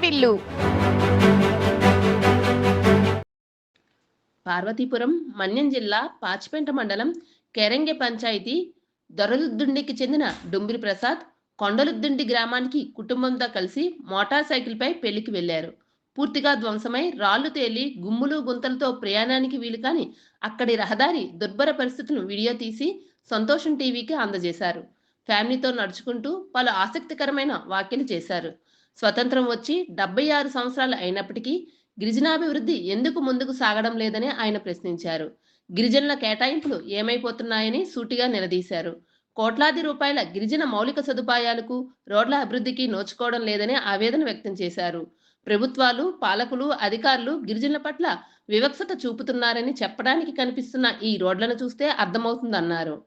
వాకిళ్ళు. పార్వతీపురం, మన్యం జిల్లా పాచిపెంట మండలం కేరంగె పంచాయతీ దొరలుద్దుండికి చెందిన డుంబిరి ప్రసాద్ కొండలుద్దుండి గ్రామానికి కుటుంబంతో కలిసి మోటార్ సైకిల్పై పెళ్లికి వెళ్లారు. పూర్తిగా ధ్వంసమై రాళ్లు తేలి గుమ్ములు గుంతలతో ప్రయాణానికి వీలు కాని అక్కడి రహదారి దుర్భర పరిస్థితులను వీడియో తీసి సంతోషం టీవీకి అందజేశారు. ఫ్యామిలీతో నడుచుకుంటూ పలు ఆసక్తికరమైన వ్యాఖ్యలు చేశారు. స్వతంత్రం వచ్చి 76 సంవత్సరాలు అయినప్పటికీ గిరిజనాభివృద్ధి ఎందుకు ముందుకు సాగడం లేదని ఆయన ప్రశ్నించారు. గిరిజనుల కేటాయింపులు ఏమైపోతున్నాయని సూటిగా నిలదీశారు. కోట్లాది రూపాయల గిరిజన మౌలిక సదుపాయాలకు, రోడ్ల అభివృద్ధికి నోచుకోవడం లేదని ఆవేదన వ్యక్తం చేశారు. ప్రభుత్వాలు, పాలకులు, అధికారులు గిరిజనుల పట్ల వివక్షత చూపుతున్నారని చెప్పడానికి కనిపిస్తున్న ఈ రోడ్లను చూస్తే అర్థమవుతుందన్నారు.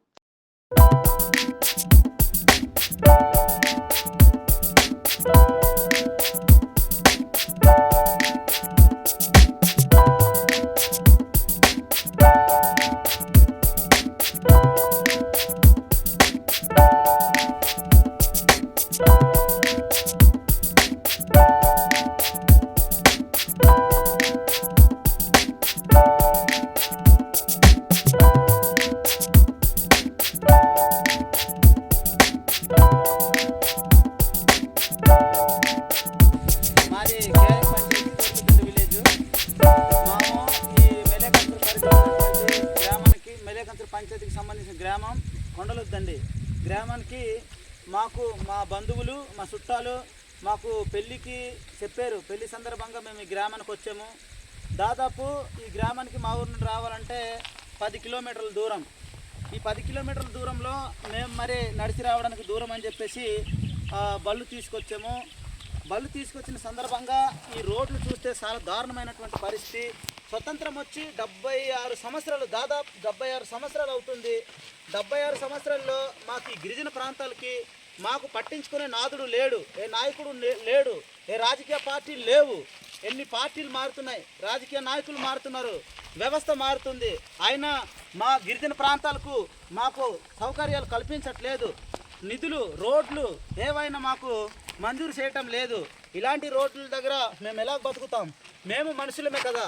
మాది కేరళ పంచాయతీ విలేజ్. మేము ఈ మెలేకంతురు పంచాయతీకి సంబంధించిన గ్రామం కొండలొద్దండి. గ్రామానికి మాకు మా బంధువులు, మా చుట్టాలు మాకు పెళ్ళికి చెప్పారు. పెళ్లి సందర్భంగా మేము ఈ గ్రామానికి వచ్చాము. దాదాపు ఈ గ్రామానికి మా ఊరు నుండి రావాలంటే 10 కిలోమీటర్ల దూరం. ఈ 10 కిలోమీటర్ల దూరంలో మేము మరి నడిచి రావడానికి దూరం అని చెప్పేసి బళ్ళు తీసుకొచ్చాము. బళ్ళు తీసుకొచ్చిన సందర్భంగా ఈ రోడ్లు చూస్తే చాలా దారుణమైనటువంటి పరిస్థితి. స్వతంత్రం వచ్చి 76 సంవత్సరాలు, దాదాపు 76 సంవత్సరాలు అవుతుంది. 76 సంవత్సరాల్లో మాకు ఈ గిరిజన ప్రాంతాలకి మాకు పట్టించుకునే నాదుడు లేడు, ఏ నాయకుడు లేడు, ఏ రాజకీయ పార్టీలు లేవు. ఎన్ని పార్టీలు మారుతున్నాయి, రాజకీయ నాయకులు మారుతున్నారు, వ్యవస్థ మారుతుంది. అయినా మా గిరిజన ప్రాంతాలకు మాకు సౌకర్యాలు కల్పించట్లేదు. నిధులు, రోడ్లు ఏవైనా మాకు మంజూరు చేయటం లేదు. ఇలాంటి రోడ్ల దగ్గర మేము ఎలా బతుకుతాం? మేము మనుషులమే కదా.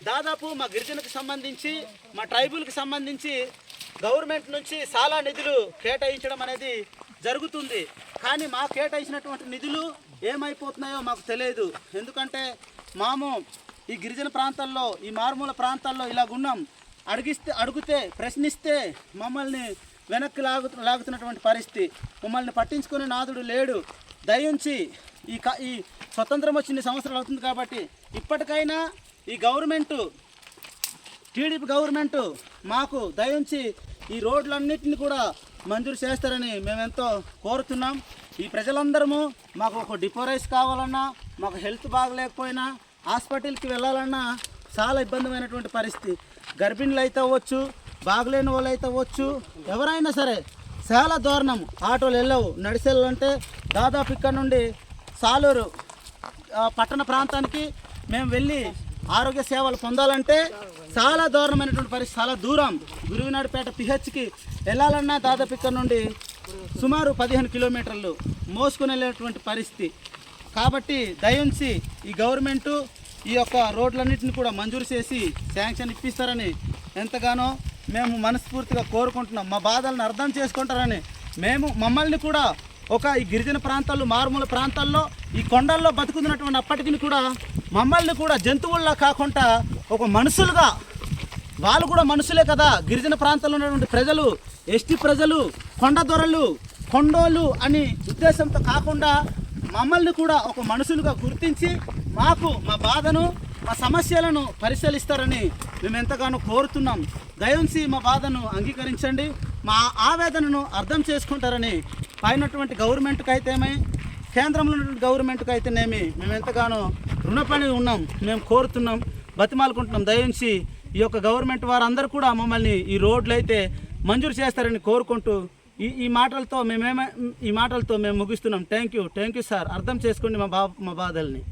దాదాపు మా గిరిజనకు సంబంధించి, మా ట్రైబుల్కి సంబంధించి గవర్నమెంట్ నుంచి చాలా నిధులు కేటాయించడం అనేది జరుగుతుంది. కానీ మా కేటాయించినటువంటి నిధులు ఏమైపోతున్నాయో మాకు తెలియదు. ఎందుకంటే మేము ఈ గిరిజన ప్రాంతాల్లో, ఈ మారుమూల ప్రాంతాల్లో ఇలాగున్నాం. అడిగితే ప్రశ్నిస్తే మమ్మల్ని వెనక్కి లాగుతున్నటువంటి పరిస్థితి. మమ్మల్ని పట్టించుకునే నాదుడు లేడు. దయించి ఈ స్వతంత్రం వచ్చిన సంవత్సరాలు అవుతుంది కాబట్టి ఇప్పటికైనా ఈ గవర్నమెంటు, టీడీపీ గవర్నమెంటు మాకు దయించి ఈ రోడ్లన్నింటినీ కూడా మంజూరు చేస్తారని మేమెంతో కోరుతున్నాం. ఈ ప్రజలందరము మాకు ఒక డిపో రైస్ కావాలన్నా, మాకు హెల్త్ బాగలేకపోయినా, హాస్పిటల్కి వెళ్ళాలన్నా చాలా ఇబ్బందిమైనటువంటి పరిస్థితి. గర్భిణులు అయితే అవ్వచ్చు, బాగలేని వాళ్ళు అయితే అవ్వచ్చు, ఎవరైనా సరే చాలా దారుణం. ఆటోలు వెళ్ళవు. నడిచెళ్ళాలంటే దాదాపు ఇక్కడ నుండి సాలూరు పట్టణ ప్రాంతానికి మేము వెళ్ళి ఆరోగ్య సేవలు పొందాలంటే చాలా దారుణమైనటువంటి పరిస్థితి. చాలా దూరం. గురువినాడుపేట పిహెచ్కి వెళ్ళాలన్నా దాదాపు ఇక్కడ నుండి సుమారు 15 కిలోమీటర్లు మోసుకుని వెళ్ళేటువంటి పరిస్థితి. కాబట్టి దయించి ఈ గవర్నమెంటు ఈ యొక్క రోడ్లన్నింటినీ కూడా మంజూరు చేసి శాంక్షన్ ఇప్పిస్తారని ఎంతగానో మేము మనస్ఫూర్తిగా కోరుకుంటున్నాం. మా బాధలను అర్థం చేసుకుంటారని మమ్మల్ని కూడా ఈ గిరిజన ప్రాంతాల్లో, మారుమూల ప్రాంతాల్లో, ఈ కొండల్లో బతుకుతున్నటువంటి అప్పటికి కూడా మమ్మల్ని కూడా జంతువుల్లా కాకుండా ఒక మనుషులుగా, వాళ్ళు కూడా మనుషులే కదా. గిరిజన ప్రాంతాల్లో ఉన్నటువంటి ప్రజలు, ఎస్టీ ప్రజలు, కొండ దొరలు, కొండోళ్ళు అని ఉద్దేశంతో కాకుండా మమ్మల్ని కూడా ఒక మనుషులుగా గుర్తించి మాకు మా బాధను, మా సమస్యలను పరిశీలిస్తారని మేము ఎంతగానో కోరుతున్నాం. దయించి మా బాధను అంగీకరించండి, మా ఆవేదనను అర్థం చేసుకుంటారని పైనటువంటి గవర్నమెంట్కి అయితేమే, కేంద్రంలో ఉన్నటువంటి గవర్నమెంట్కి అయితేనేమి మేము ఎంతగానో రుణపడి ఉన్నాం. మేము కోరుతున్నాం, బతిమాలుకుంటున్నాం. దయించి ఈ యొక్క గవర్నమెంట్ వారందరూ కూడా మమ్మల్ని ఈ రోడ్లు అయితే మంజూరు చేస్తారని కోరుకుంటూ ఈ మాటలతో మేము ముగిస్తున్నాం. Thank you sir. అర్థం చేసుకోండి మా బాధల్ని.